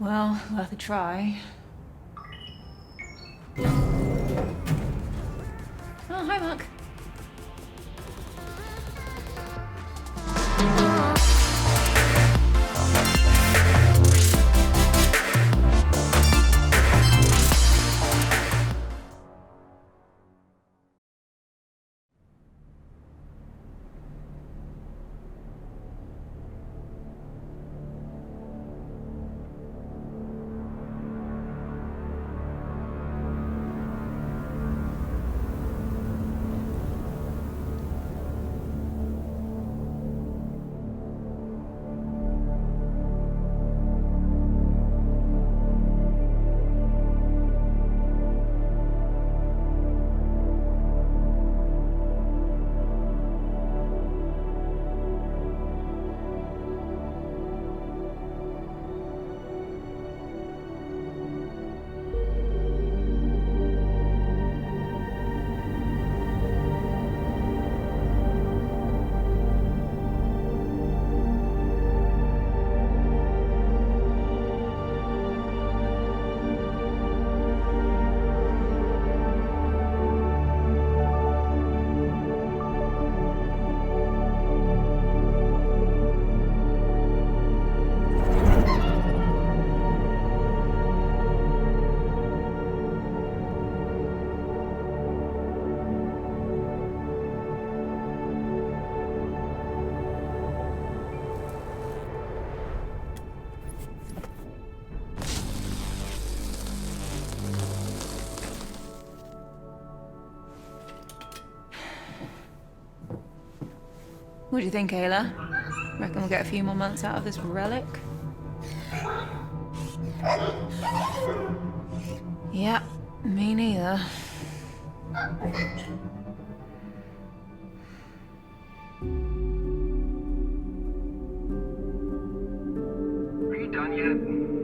Well, worth a try. Oh, hi, Mark. What do you think, Ayla? Reckon we'll get a few more months out of this relic? Yeah, me neither. Are you done yet?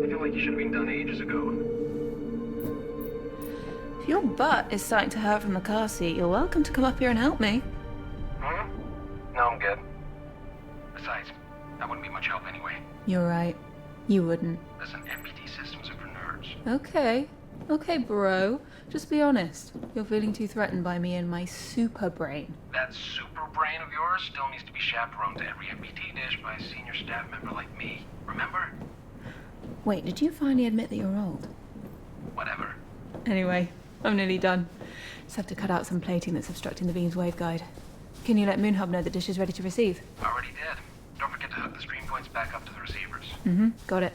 I feel like you should have been done ages ago. If your butt is starting to hurt from the car seat, you're welcome to come up here and help me. Huh? No, I'm good. Besides, that wouldn't be much help anyway. You're right. You wouldn't. Listen, MPT systems are for nerds. Okay. Okay, bro. Just be honest. You're feeling too threatened by me and my super brain. That super brain of yours still needs to be chaperoned to every MPT dish by a senior staff member like me. Remember? Wait, did you finally admit that you're old? Whatever. Anyway, I'm nearly done. Just have to cut out some plating that's obstructing the beam's waveguide. Can you let Moonhub know the dish is ready to receive? Already did. Don't forget to hook the stream points back up to the receivers. Got it.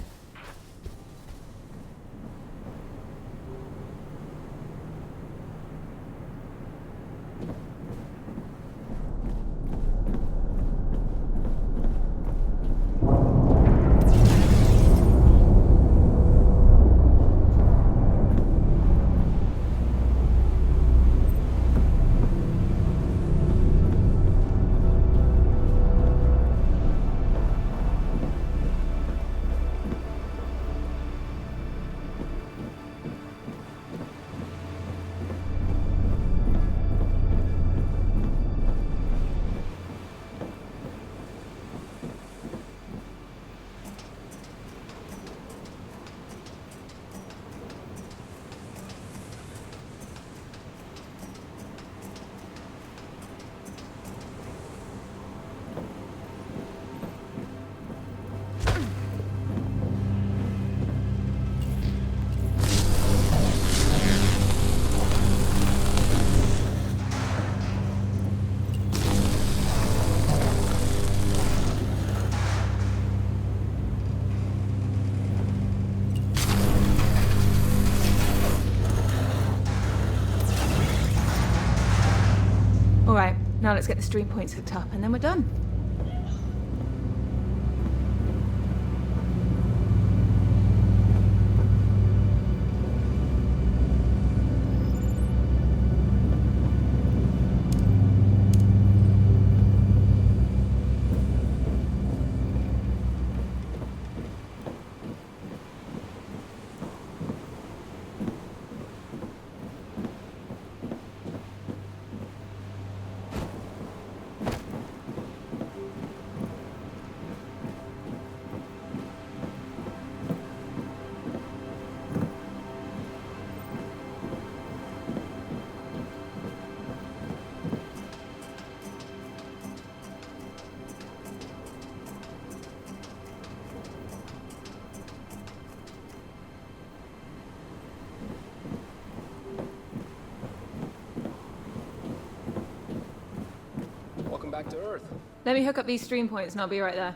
Alright, now let's get the stream points hooked up and then we're done. back to Earth. Let me hook up these stream points and I'll be right there.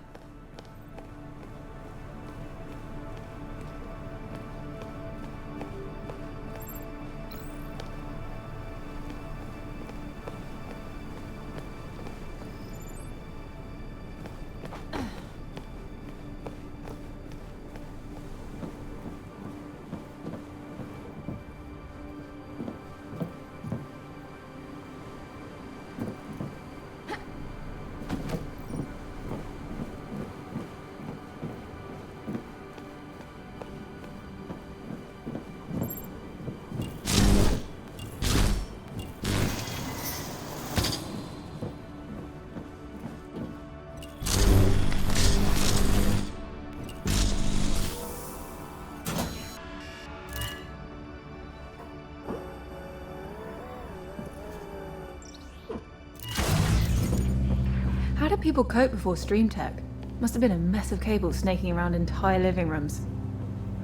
How did people cope before Stream Tech? Must have been a mess of cables snaking around entire living rooms.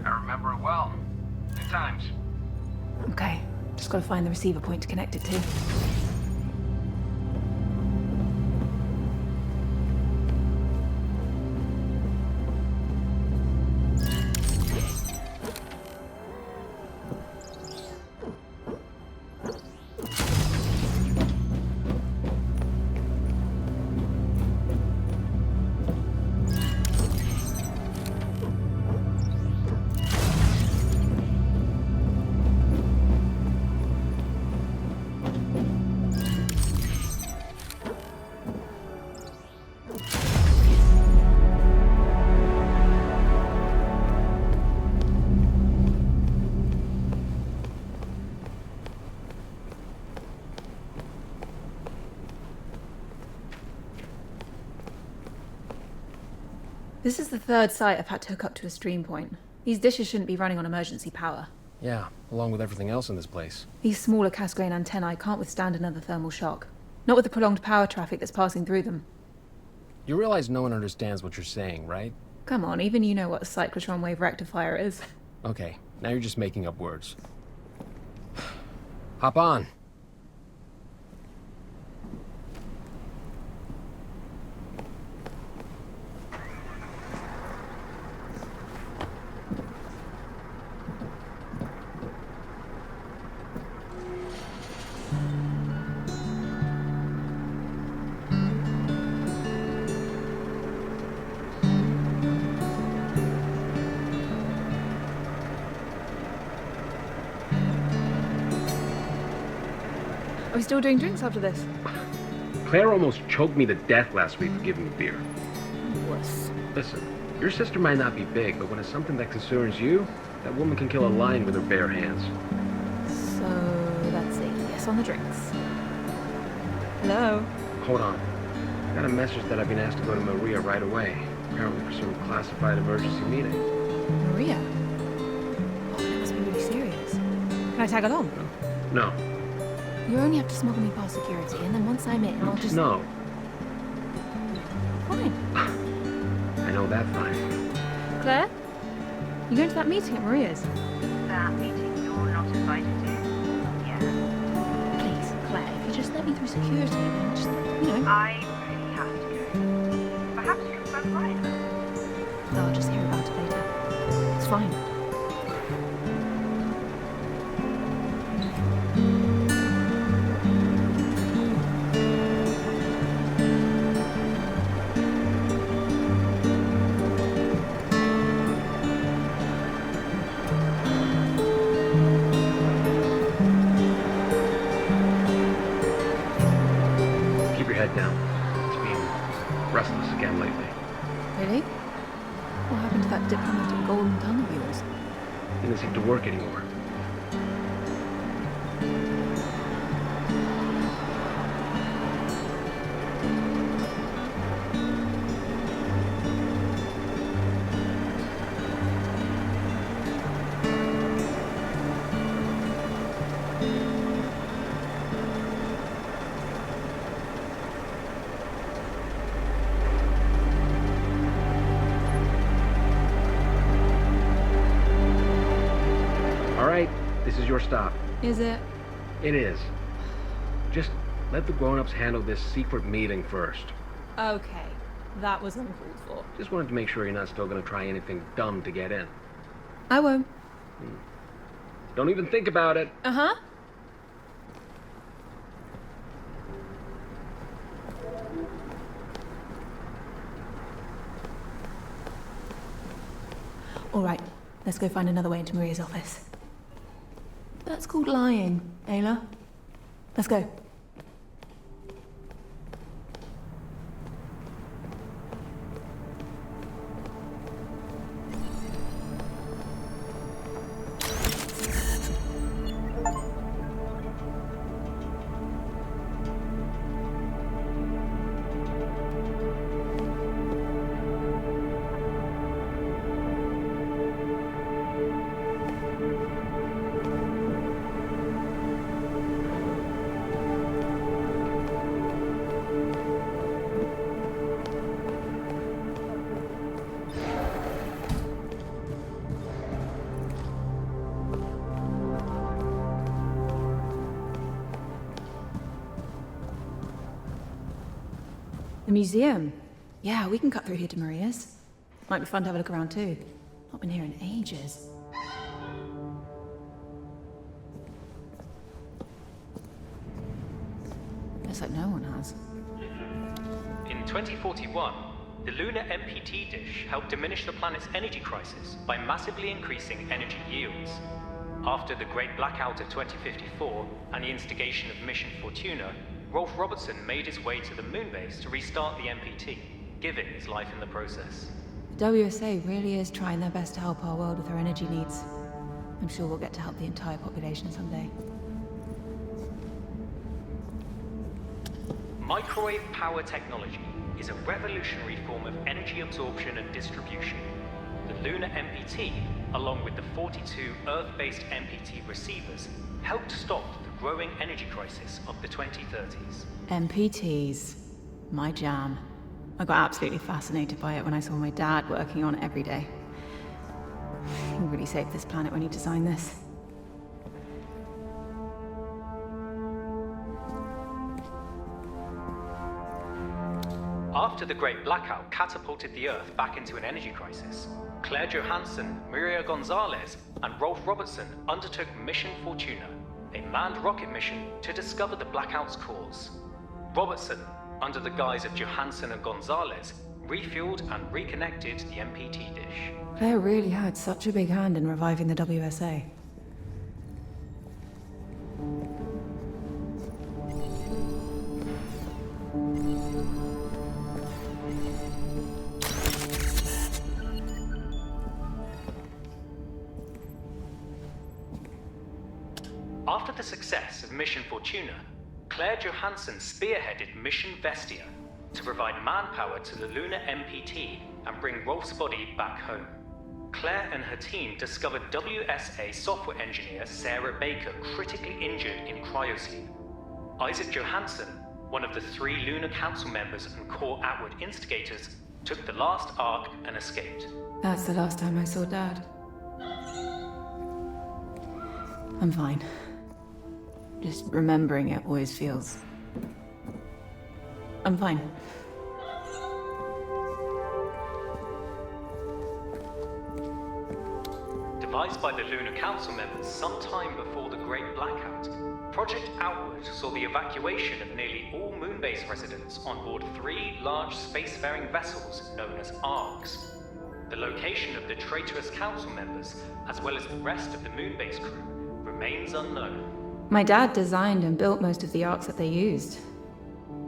I remember it well. Good times. Okay, just gotta find the receiver point to connect it to. This is the third site I've had to hook up to a stream point. These dishes shouldn't be running on emergency power. Yeah, along with everything else in this place. These smaller Cassegrain antennae can't withstand another thermal shock. Not with the prolonged power traffic that's passing through them. You realize no one understands what you're saying, right? Come on, even you know what a cyclotron wave rectifier is. Okay, now you're just making up words. Hop on. Are we still doing drinks after this? Claire almost choked me to death last week for giving me beer. Wuss. Listen, your sister might not be big, but when it's something that concerns you, that woman can kill a lion with her bare hands. So that's a yes on the drinks. Hello? Hold on. Got a message that I've been asked to go to Maria right away. Apparently for some classified emergency meeting. Maria? Oh, that must be really serious. Can I tag along? No. You only have to smuggle me past security, and then once I'm in, I'll just... No. Fine. I know that fine. Claire? You going to that meeting at Maria's? That meeting you're not invited to? Yeah. Please, Claire, if you just let me through security, then just, you know... I really have to go. Perhaps you can both ride. I'll just hear about it later. It's fine. Head down. It's been restless again lately. Really? What happened to that diplomatic golden tongue of yours? Didn't seem to work anymore. This is your stop. Is it? It is. Just Let the grown-ups handle this secret meeting first. Okay, that was uncalled for. Just wanted to make sure you're not still gonna try anything dumb to get in. I won't. Don't even think about it. Uh-huh. All right, let's go find another way into Maria's office. That's called lying, Ayla. Let's go. The museum. Yeah, we can cut through here to Maria's. Might be fun to have a look around too. Not been here in ages. Looks like no one has. In 2041, the lunar MPT dish helped diminish the planet's energy crisis by massively increasing energy yields. After the Great Blackout of 2054 and the instigation of Mission Fortuna, Rolf Robertson made his way to the moon base to restart the MPT, giving his life in the process. The WSA really is trying their best to help our world with our energy needs. I'm sure we'll get to help the entire population someday. Microwave power technology is a revolutionary form of energy absorption and distribution. The lunar MPT, along with the 42 Earth-based MPT receivers, helped stop the growing energy crisis of the 2030s. MPTs. My jam. I got absolutely fascinated by it when I saw my dad working on it every day. He really saved this planet when he designed this. After the Great Blackout catapulted the Earth back into an energy crisis, Claire Johansson, Maria Gonzalez, and Rolf Robertson undertook Mission Fortuna, a manned rocket mission to discover the blackout's cause. Robertson, under the guise of Johansson and Gonzalez, refueled and reconnected the MPT dish. Claire really had such a big hand in reviving the WSA. After the success of Mission Fortuna, Claire Johansson spearheaded Mission Vestia to provide manpower to the lunar MPT and bring Rolf's body back home. Claire and her team discovered WSA software engineer Sarah Baker critically injured in cryosleep. Isaac Johansson, one of the 3 Lunar Council members and core outward instigators, took the last arc and escaped. That's the last time I saw Dad. I'm fine. Just remembering it always feels... I'm fine. Devised by the Lunar Council members sometime before the Great Blackout, Project Outward saw the evacuation of nearly all Moonbase residents on board 3 large spacefaring vessels known as ARCs. The location of the traitorous Council members, as well as the rest of the Moonbase crew, remains unknown. My dad designed and built most of the arcs that they used.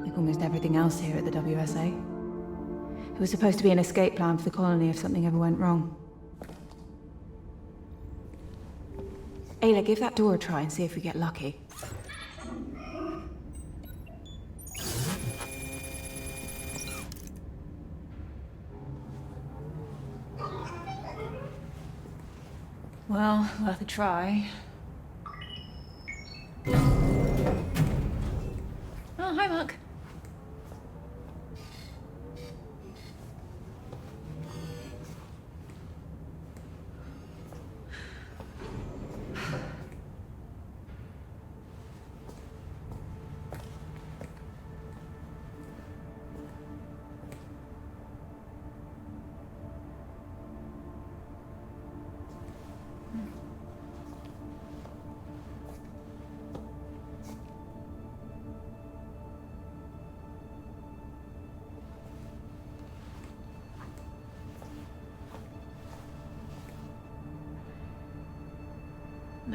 Like almost everything else here at the WSA. It was supposed to be an escape plan for the colony if something ever went wrong. Ayla, give that door a try and see if we get lucky. Well, worth a try. Oh, hi, Mark.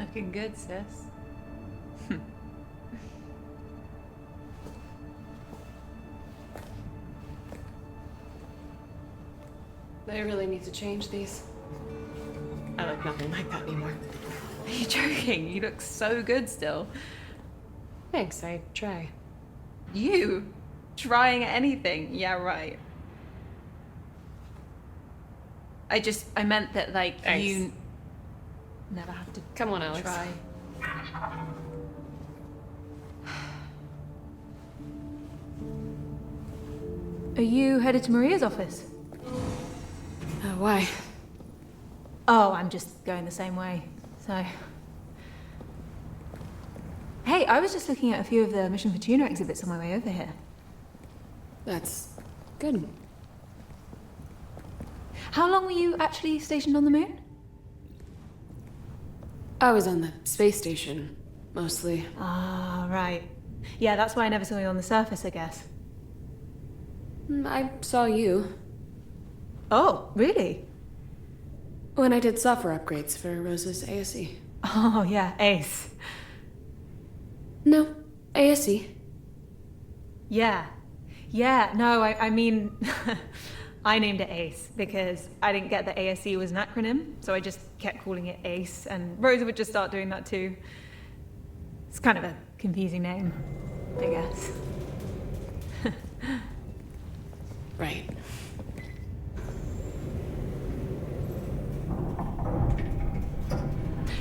Looking good, sis. They really need to change these. I look nothing like that anymore. Are you joking? You look so good still. Thanks, I try. You? Trying anything? Yeah, right. I meant that, like, Thanks. you never have to Come on, Alex. try. Are you headed to Maria's office? Why? Oh, I'm just going the same way, so... Hey, I was just looking at a few of the Mission Fortuna exhibits on my way over here. That's good. How long were you actually stationed on the moon? I was on the space station, mostly. Ah, right. Yeah, that's why I never saw you on the surface, I guess. I saw you Oh, really? when I did software upgrades for Rose's ASE. Oh, yeah, Ace. No, ASE. Yeah. Yeah, no, I mean, I named it Ace because I didn't get that ASE was an acronym, so I just kept calling it Ace, and Rosa would just start doing that too. It's kind of a confusing name, I guess. Right.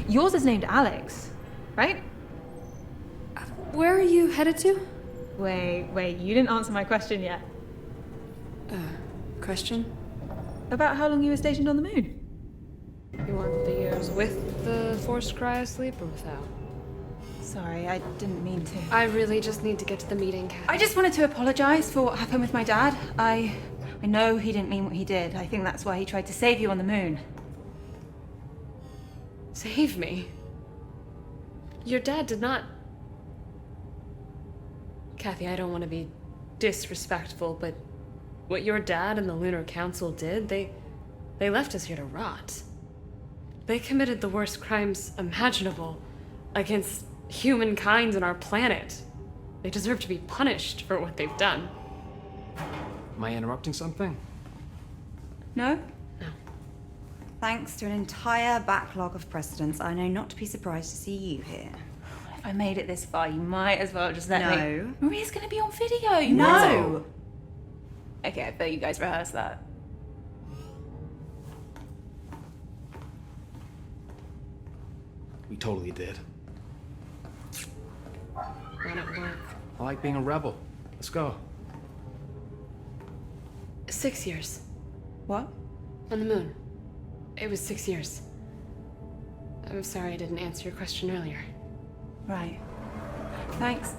Yours is named Alex, right? Where are you headed to? Wait, you didn't answer my question yet. Question? About how long you were stationed on the moon? You want the years with the forced cryosleep or without? Sorry, I didn't mean to. I really just need to get to the meeting, Kathy. I just wanted to apologize for what happened with my dad. I know he didn't mean what he did. I think that's why he tried to save you on the moon. Save me? Your dad did not... Kathy, I don't want to be disrespectful, but what your dad and the Lunar Council did, they left us here to rot. They committed the worst crimes imaginable against humankind and our planet. They deserve to be punished for what they've done. Am I interrupting something? No? No. Thanks to an entire backlog of precedents, I know not to be surprised to see you here. If I made it this far, you might as well just let me. No. Maria's gonna be on video. You might as well. No! Okay, I bet you guys rehearsed that. We totally did. When it work. I like being a rebel. Let's go. 6 years. What? On the moon. It was 6 years. I'm sorry I didn't answer your question earlier. Right. Thanks.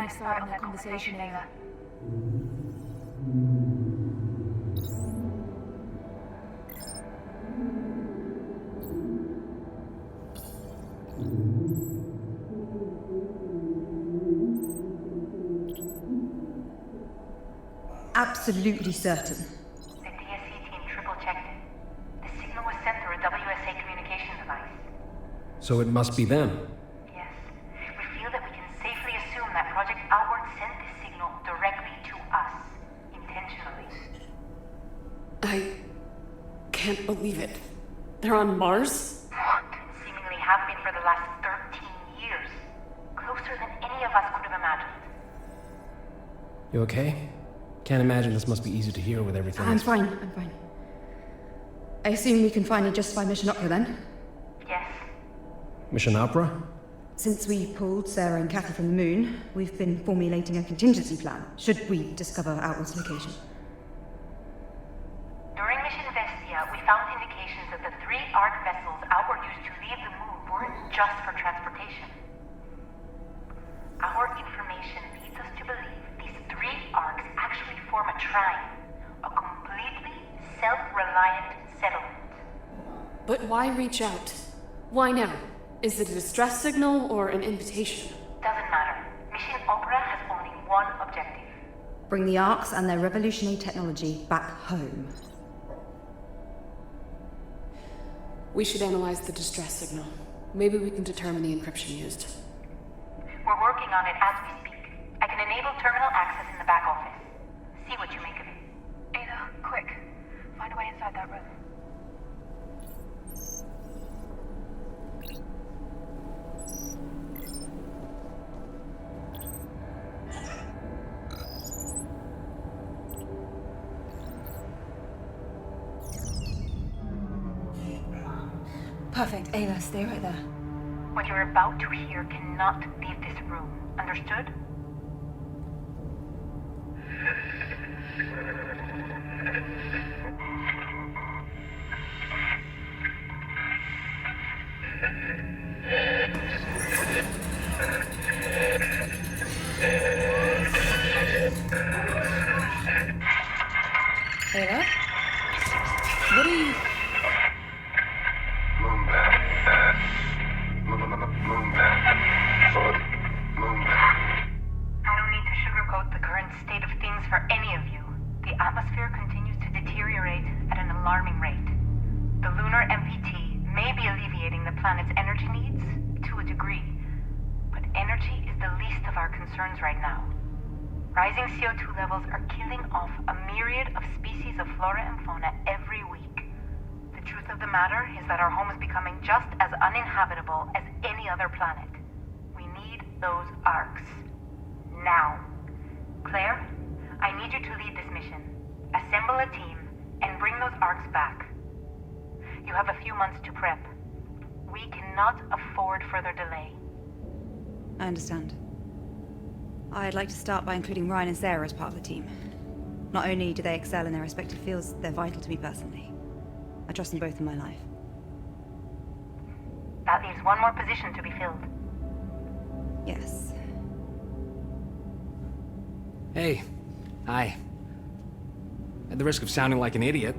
mind starting that conversation, Ayla? Absolutely certain. The DSC team triple-checked it. The signal was sent through a WSA communication device. So it must be them. Yes. We feel that we can safely assume that Project Outward sent this signal directly to us. Intentionally. I can't believe it. They're on Mars? What? Seemingly have been for the last 13 years. Closer than any of us could have imagined. You okay? Can't imagine this must be easy to hear with everything. I'm fine. I assume we can finally justify Mission Opera then? Yes. Mission Opera? Since we pulled Sarah and Kathy from the moon, we've been formulating a contingency plan, should we discover Outward's location. During Mission Vestia, we found indications that the 3 ARC vessels Outward used to leave the moon weren't just for transportation. Our information leads us to believe these 3 ARCs actually form a trine, a completely self-reliant settlement. But why reach out? Why now? Is it a distress signal or an invitation? Doesn't matter. Mission Opera has only one objective. Bring the ARCs and their revolutionary technology back home. We should analyze the distress signal. Maybe we can determine the encryption used. We're working on it as we speak. I can enable terminal access in the back office. See what you make of it. Ada, quick. Find a way inside that room. Perfect. Ayla, stay right there. What you're about to hear cannot leave this room. Understood? Ayla? What are you... No need to sugarcoat the current state of things for any of you. The atmosphere continues to deteriorate at an alarming rate. The lunar MPT may be alleviating the planet's energy needs to a degree, but energy is the least of our concerns right now. Rising CO2 levels are killing off a myriad of species of flora and fauna every week. The truth of the matter is that our home is becoming just as uninhabitable as any other planet. We need those arcs. Now. Claire, I need you to lead this mission. Assemble a team and bring those arcs back. You have a few months to prep. We cannot afford further delay. I understand. I'd like to start by including Ryan and Sarah as part of the team. Not only do they excel in their respective fields, they're vital to me personally. I trust them both in my life. That leaves one more position to be filled. Yes. Hey. Hi. At the risk of sounding like an idiot,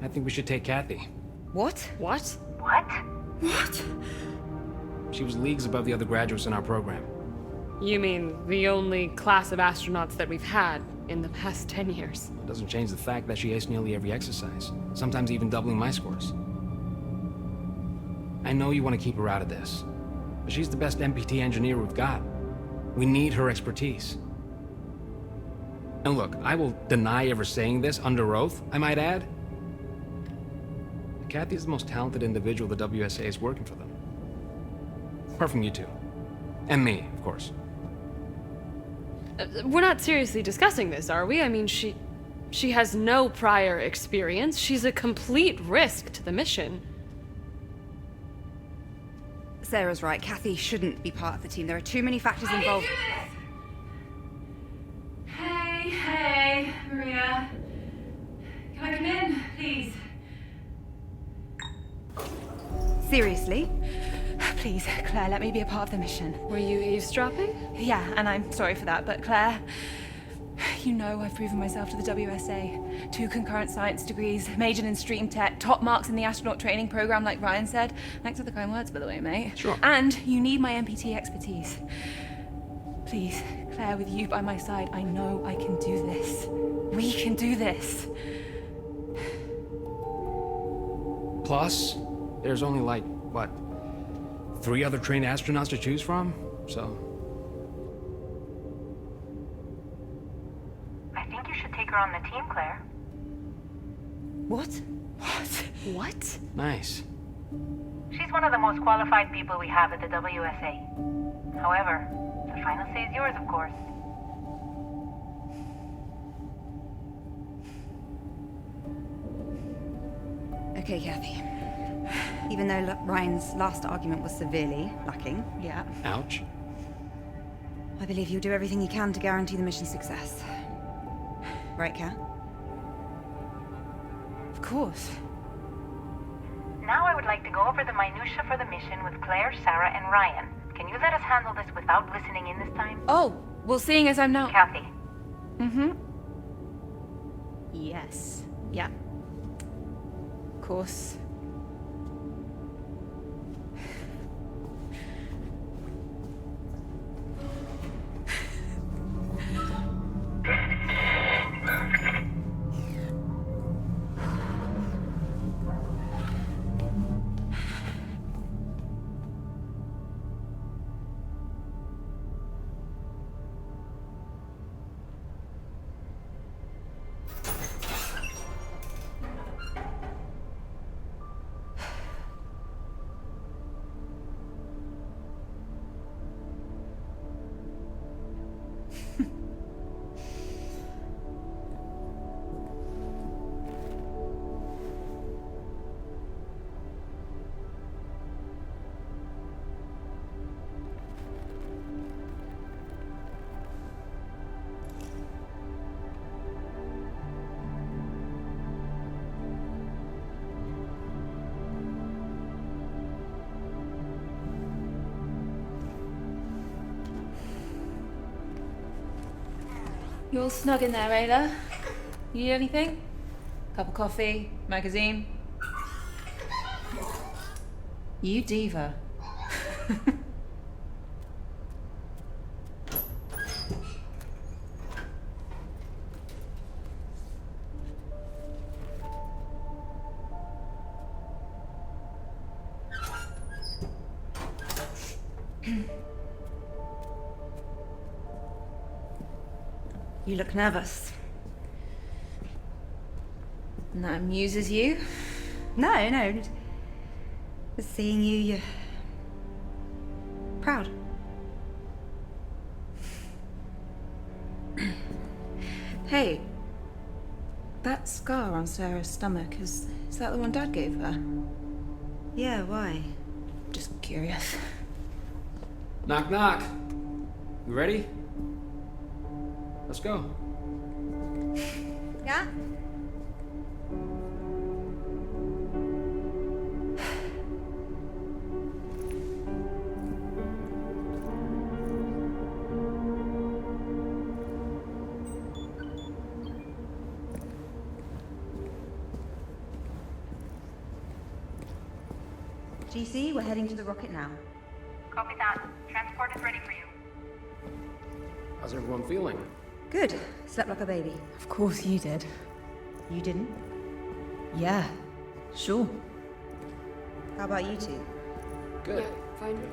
I think we should take Kathy. What? What? What? What? She was leagues above the other graduates in our program. You mean the only class of astronauts that we've had in the past 10 years? It doesn't change the fact that she aced nearly every exercise, sometimes even doubling my scores. I know you want to keep her out of this, but she's the best MPT engineer we've got. We need her expertise. And look, I will deny ever saying this under oath, I might add. Kathy is the most talented individual the WSA is working for them. Apart from you two. And me, of course. We're not seriously discussing this, are we? I mean, she has no prior experience. She's a complete risk to the mission. Sarah's right. Kathy shouldn't be part of the team. There are too many factors involved. Hey, Maria. Can I come in, please? Seriously? Please, Claire, let me be a part of the mission. Were you eavesdropping? Yeah, and I'm sorry for that, but Claire, you know I've proven myself to the WSA. 2 concurrent science degrees, majored in stream tech, top marks in the astronaut training program like Ryan said. Thanks for the kind words, by the way, mate. Sure. And you need my MPT expertise. Please, Claire, with you by my side, I know I can do this. We can do this. Plus, there's only like, what, 3 other trained astronauts to choose from? So... I think you should take her on the team, Claire. What? What? nice. She's one of the most qualified people we have at the WSA. However, the final say is yours, of course. Okay, Kathy. Even though Ryan's last argument was severely lacking, Yeah. Ouch. I believe you'll do everything you can to guarantee the mission's success. Right, Kat? Of course. Now I would like to go over the minutiae for the mission with Claire, Sarah, and Ryan. Can you let us handle this without listening in this time? Oh, well, seeing as I'm now... Kathy. Mm-hmm. Yes. Yeah. Of course. You all snug in there, Ayla? You need anything? Cup of coffee? Magazine? You diva. You look nervous. And that amuses you? No. Just seeing you, you're... proud. Hey, that scar on Sarah's stomach, is that the one Dad gave her? Yeah, why? Just curious. Knock, knock. You ready? Let's go. Yeah? GC, we're heading to the rocket now. Copy that. Transport is ready for you. How's everyone feeling? Good. Slept like a baby. Of course you did. You didn't? Yeah, sure. How about you two? Good. Yeah, fine.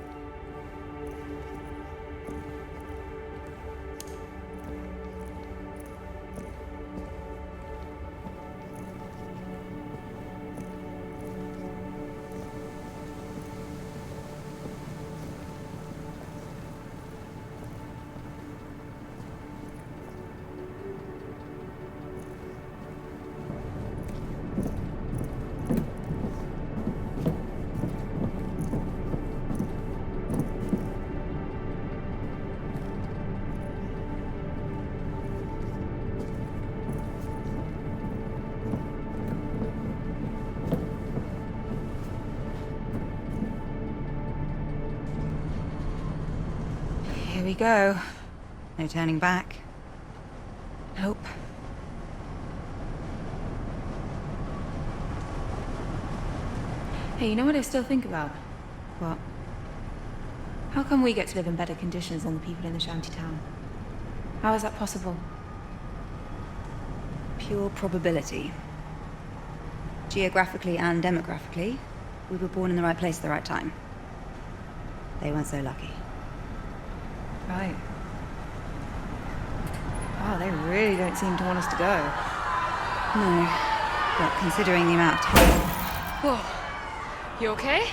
we go. No turning back. Nope. Hey, you know what I still think about? What? How come we get to live in better conditions than the people in the shanty town? How is that possible? Pure probability. Geographically and demographically, we were born in the right place at the right time. They weren't so lucky. Right. Wow, they really don't seem to want us to go. No, but considering the amount of time... Whoa. You okay?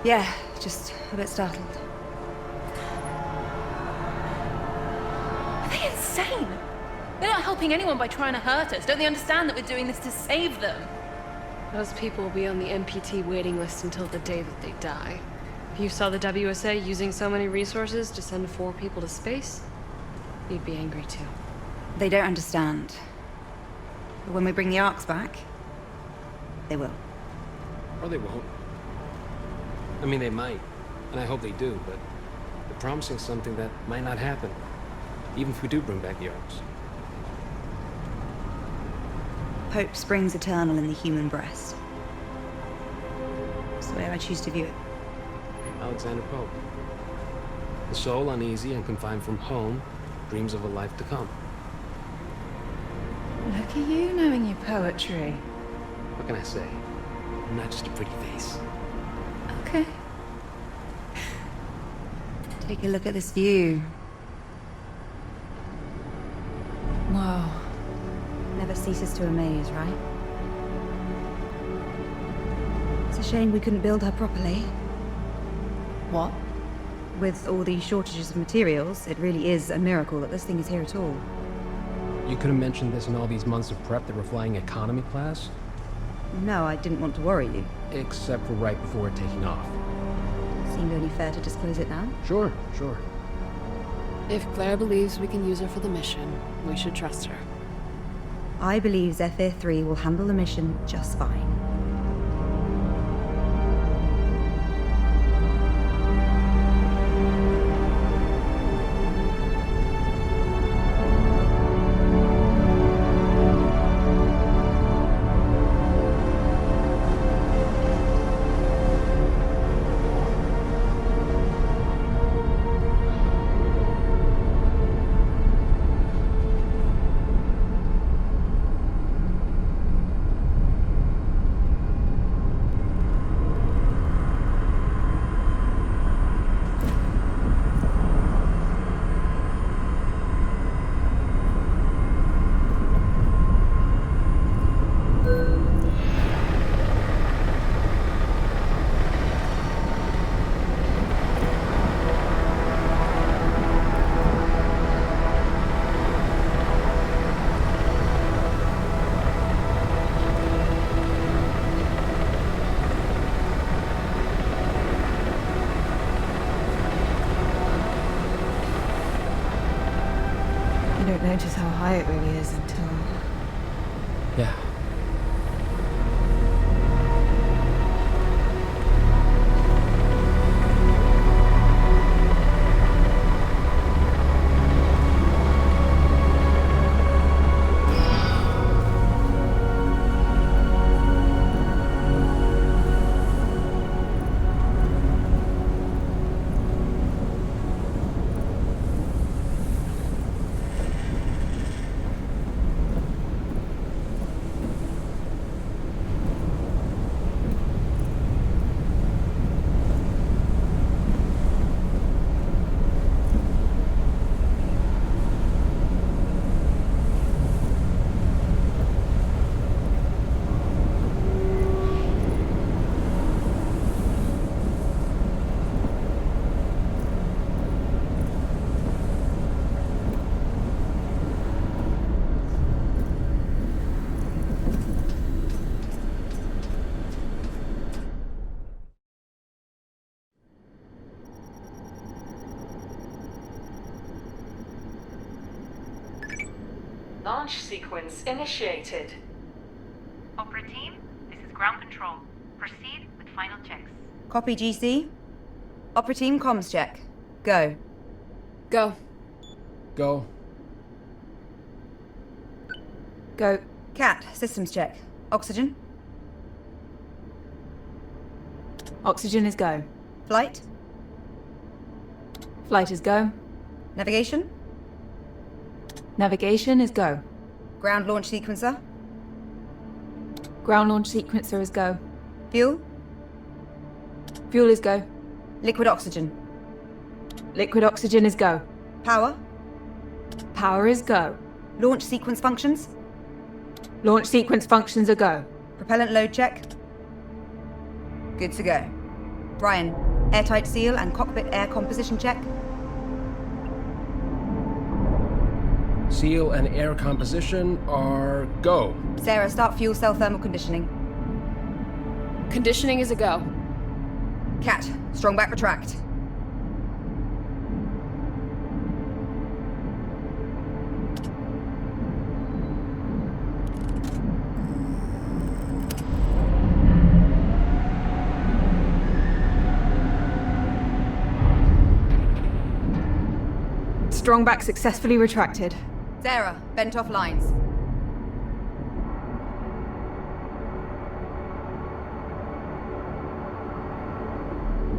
Yeah, just a bit startled. Are they insane? They're not helping anyone by trying to hurt us. Don't they understand that we're doing this to save them? Those people will be on the MPT waiting list until the day that they die. If you saw the WSA using so many resources to send 4 people to space, you'd be angry too. They don't understand. But when we bring the Arks back, they will. Or they won't. I mean, they might, and I hope they do, but they're promising something that might not happen, even if we do bring back the Arks. Hope springs eternal in the human breast. That's the way I choose to view it. Alexander Pope. The soul uneasy and confined from home dreams of a life to come. Look at you knowing your poetry. What can I say? I'm not just a pretty face. Okay. Take a look at this view. Wow. Never ceases to amaze, right? It's a shame we couldn't build her properly. What? With all these shortages of materials, it really is a miracle that this thing is here at all. You could have mentioned this in all these months of prep that we're flying economy class. No, I didn't want to worry you. Except for right before taking off. Seemed only fair to disclose it now. Sure. If Claire believes we can use her for the mission, we should trust her. I believe Zephyr 3 will handle the mission just fine. You don't notice how high it really is until... Yeah. Launch sequence initiated. Opera team, this is ground control. Proceed with final checks. Copy, GC. Opera team comms check. Go. Go. Go. Go. Cat, systems check. Oxygen? Oxygen is go. Flight? Flight is go. Navigation? Navigation is go. Ground launch sequencer? Ground launch sequencer is go. Fuel? Fuel is go. Liquid oxygen? Liquid oxygen is go. Power? Power is go. Launch sequence functions? Launch sequence functions are go. Propellant load check? Good to go. Ryan, airtight seal and cockpit air composition check? Seal and air composition are go. Sarah, start fuel cell thermal conditioning. Conditioning is a go. Cat, strong back retract. Strongback successfully retracted. Sarah, bent off lines.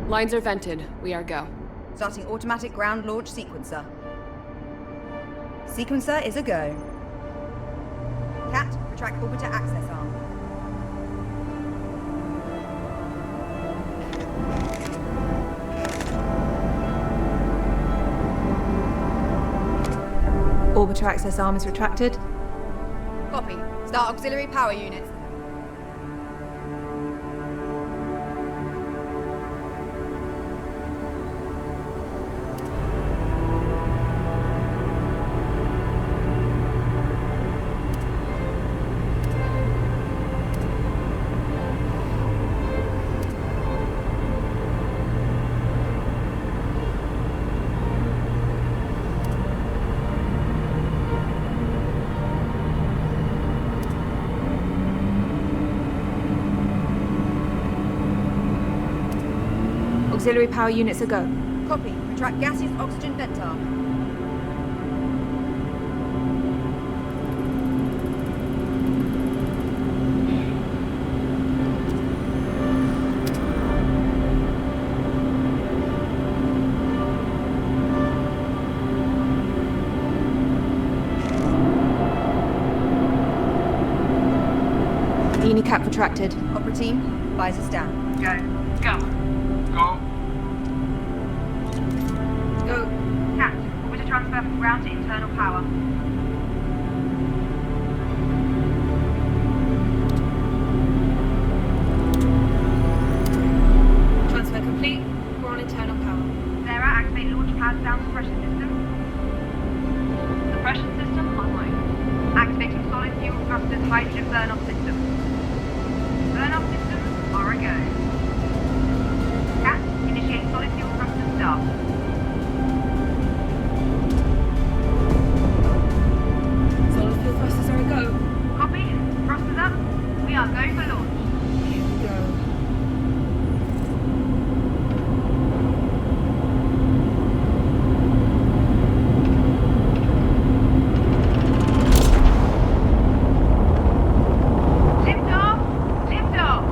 Lines are vented. We are go. Starting automatic ground launch sequencer. Sequencer is a go. Cat, retract orbiter access arm. Orbiter access arm is retracted. Copy. Start auxiliary power units. Auxiliary power units are go. Copy. Retract gaseous oxygen vent arm. Unicap retracted. Opera team, visors down. Go. Go. Go. Go. Cat, orbiter transfer from ground to internal power. Transfer complete. We're on internal power. Sarah, activate launch pad sound suppression system. Suppression system online. Activating solid fuel thrusters hydrogen burn-off system. Burn-off systems are a go. Cat, initiate solid fuel thrusters start. Solid fuel thrusters are a go. Copy. Thrusters up. We are go for launch. Here we go. Lift off. Lift off.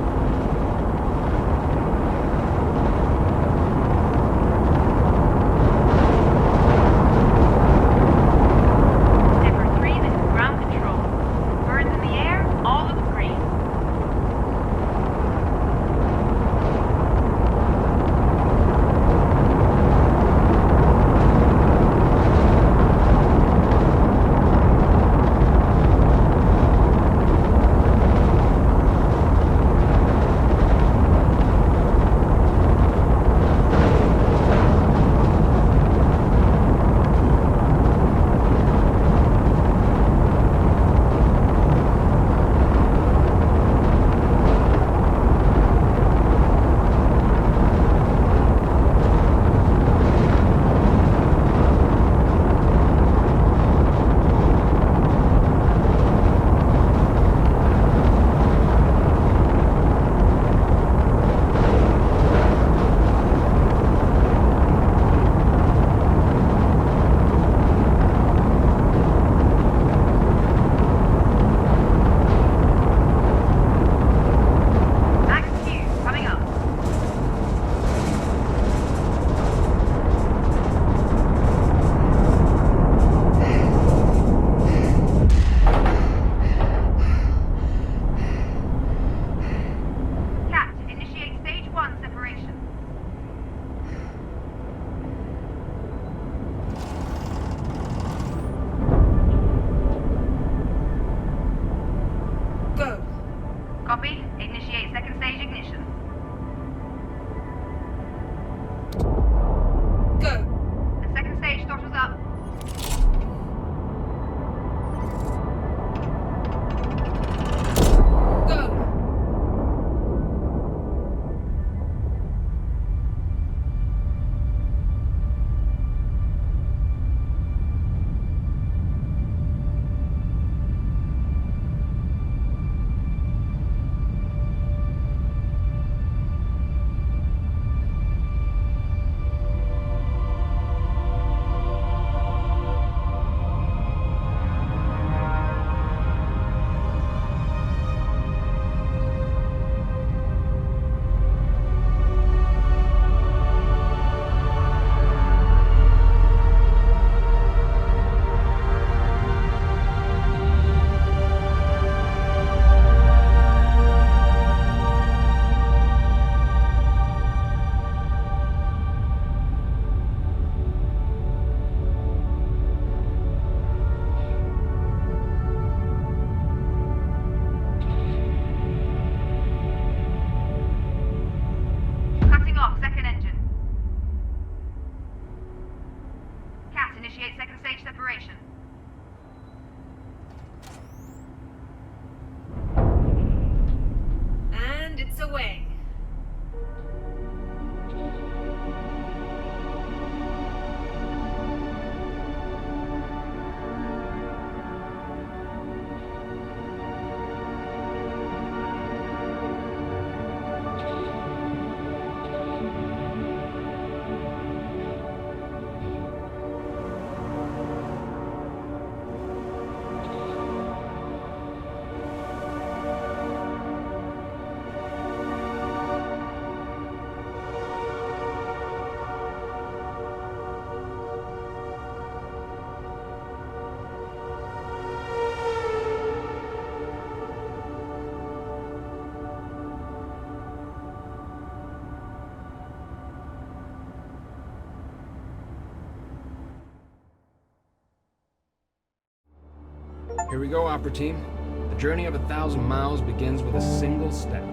Here we go, Opera Team. The journey of 1,000 miles begins with a single step.